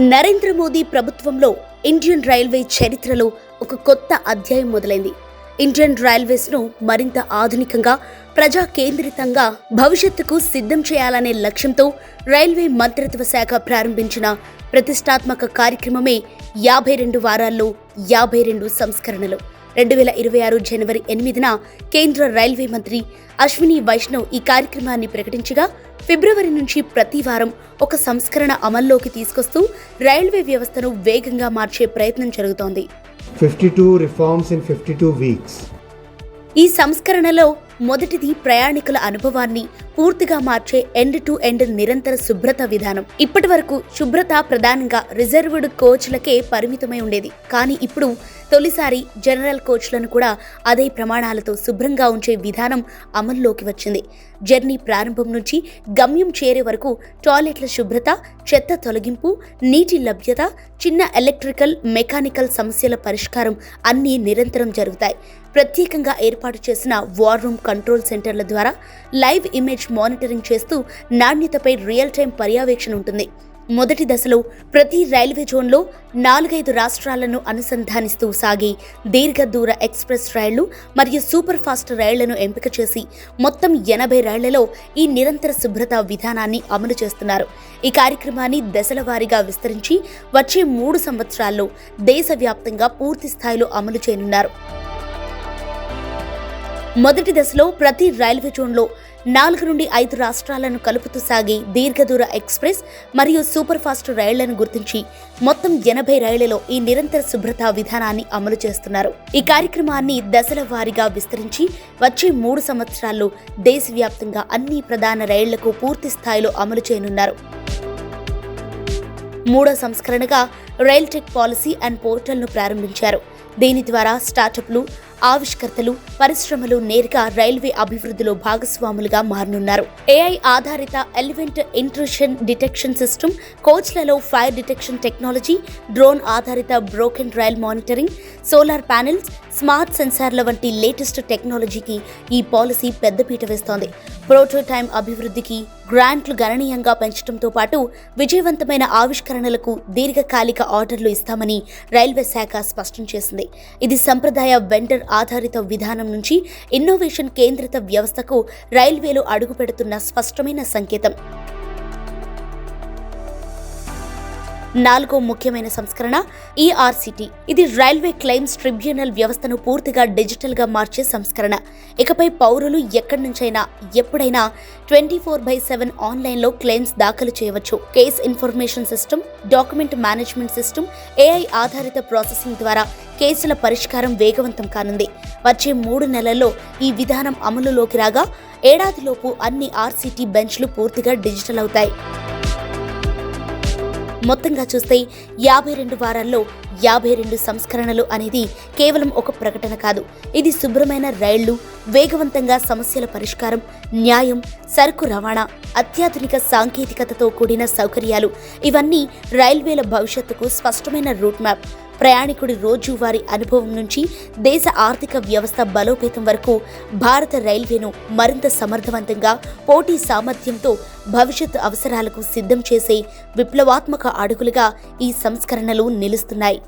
నరేంద్ర మోదీ ప్రభుత్వంలో Indian railway చరిత్రలో ఒక కొత్త అధ్యాయం మొదలైంది. ఇండియన్ రైల్వేస్ ను మరింత ఆధునికంగా, ప్రజా కేంద్రితంగా భవిష్యత్తుకు సిద్ధం చేయాలనే లక్ష్యంతో రైల్వే మంత్రిత్వ శాఖ ప్రారంభించిన ప్రతిష్టాత్మక కార్యక్రమమే 52 వారాల్లో 52 సంస్కరణలు. 2026 జనవరి 8న కేంద్ర రైల్వే మంత్రి అశ్విని వైష్ణవ్ ఈ కార్యక్రమాన్ని ప్రకటించగా, ఫిబ్రవరి నుంచి ప్రతి వారం ఒక సంస్కరణ అమల్లోకి తీసుకొస్తూ రైల్వే వ్యవస్థను వేగంగా మార్చే ప్రయత్నం జరుగుతోంది. 52 reforms in 52 weeks. ఈ సంస్కరణలో మొదటిది ప్రయాణికుల అనుభవాన్ని పూర్తిగా మార్చే ఎండ్ టు ఎండ్ నిరంతర శుభ్రత విధానం. ఇప్పటి వరకు శుభ్రత ప్రధానంగా రిజర్వ్డ్ కోచ్లకే పరిమితమై ఉండేది. కానీ ఇప్పుడు తొలిసారి జనరల్ కోచ్లను కూడా అదే ప్రమాణాలతో శుభ్రంగా ఉంచే విధానం అమల్లోకి వచ్చింది. జర్నీ ప్రారంభం నుంచి గమ్యం చేరే వరకు టాయిలెట్ల శుభ్రత, చెత్త తొలగింపు, నీటి లభ్యత, చిన్న ఎలక్ట్రికల్, మెకానికల్ సమస్యల పరిష్కారం అన్నీ నిరంతరం జరుగుతాయి. ప్రత్యేకంగా ఏర్పాటు చేసిన వార్ రూమ్ కంట్రోల్ సెంటర్ల ద్వారా లైవ్ ఇమేజ్ మానిటరింగ్ చేస్తూ నాణ్యతపై రియల్ టైం పర్యవేక్షణ ఉంటుంది. మొదటి దశలో ప్రతి రైల్వే జోన్లో 4-5 రాష్ట్రాలను అనుసంధానిస్తూ సాగే దీర్ఘ దూర ఎక్స్ప్రెస్ రైళ్లు మరియు సూపర్ ఫాస్ట్ రైళ్లను ఎంపిక చేసి మొత్తం 80 రైళ్లలో ఈ నిరంతర శుభ్రత విధానాన్ని అమలు చేస్తున్నారు. ఈ కార్యక్రమాన్ని దశల వారీగా విస్తరించి వచ్చే 3 సంవత్సరాల్లో దేశవ్యాప్తంగా పూర్తి స్థాయిలో అమలు చేయనున్నారు. మొదటి దశలో ప్రతి రైల్వే జోన్లో 4 నుండి 5 రాష్ట్రాలను కలుపుతూ సాగే దీర్ఘదూర ఎక్స్ప్రెస్ మరియు సూపర్ ఫాస్ట్ రైళ్లను గుర్తించి మొత్తం 80 రైళ్లలో ఈ నిరంతర శుభ్రత విధానాన్ని అమలు చేస్తున్నారు. ఈ కార్యక్రమాన్ని దశల వారీగా విస్తరించి వచ్చే 3 సంవత్సరాల్లో దేశవ్యాప్తంగా అన్ని ప్రధాన రైళ్లకు పూర్తి స్థాయిలో అమలు చేయనున్నారు. మూడో సంస్కరణగా రైల్ టెక్ పాలసీ అండ్ పోర్టల్ను ప్రారంభించారు. దీని ద్వారా స్టార్టప్లు, ఆవిష్కర్తలు, పరిశ్రమలు నేరుగా రైల్వే అభివృద్ధిలో భాగస్వాములుగా మారనున్నారు. AI ఆధారిత ఎలిమెంట్ ఇంట్రూషన్ డిటెక్షన్ సిస్టమ్, కోచ్లలో ఫైర్ డిటెక్షన్ టెక్నాలజీ, డ్రోన్ ఆధారిత broken rail monitoring, solar panels, smart సెన్సార్ల వంటి లేటెస్ట్ టెక్నాలజీకి ఈ పాలసీ పెద్దపీట వేస్తోంది. ప్రోటోటైమ్ అభివృద్ధికి గ్రాంట్లు గణనీయంగా పెంచడంతో పాటు విజయవంతమైన ఆవిష్కరణలకు దీర్ఘకాలిక ఆర్డర్లు ఇస్తామని రైల్వే శాఖ స్పష్టం చేసింది. ఇది సంప్రదాయ వెండర్ ఆధారిత విధానం నుంచి ఇన్నోవేషన్ కేంద్రిత వ్యవస్థకు రైల్వేలు అడుగుపెడుతున్న స్పష్టమైన సంకేతం. 4వ ముఖ్యమైన సంస్కరణ ERCT. ఇది రైల్వే క్లెయిమ్స్ ట్రిబ్యునల్ వ్యవస్థను పూర్తిగా డిజిటల్గా మార్చే సంస్కరణ. ఇకపై పౌరులు ఎక్కడి నుంచైనా ఎప్పుడైనా 24/7 ఆన్లైన్లో క్లెయిమ్స్ దాఖలు చేయవచ్చు. Case information system, document management system, AI ఆధారిత ప్రాసెసింగ్ ద్వారా కేసుల పరిష్కారం వేగవంతం కానుంది. వచ్చే 3 నెలల్లో ఈ విధానం అమలులోకి రాగా ఏడాదిలోపు అన్ని RCT బెంచ్లు పూర్తిగా డిజిటల్ అవుతాయి. మొత్తంగా చూస్తే 52 వారాల్లో 52 సంస్కరణలు అనేది కేవలం ఒక ప్రకటన కాదు. ఇది శుభ్రమైన రైళ్లు, వేగవంతంగా సమస్యల పరిష్కారం, న్యాయం, సరుకు రవాణా, అత్యాధునిక సాంకేతికతతో కూడిన సౌకర్యాలు, ఇవన్నీ రైల్వేల భవిష్యత్తుకు స్పష్టమైన రూట్ మ్యాప్. ప్రయాణికుడి రోజువారీ అనుభవం నుంచి దేశ ఆర్థిక వ్యవస్థ బలోపేతం వరకు భారత రైల్వేను మరింత సమర్థవంతంగా, పోటీ సామర్థ్యంతో భవిష్యత్ అవసరాలకు సిద్ధం చేసే విప్లవాత్మక అడుగులుగా ఈ సంస్కరణలు నిలుస్తున్నాయి.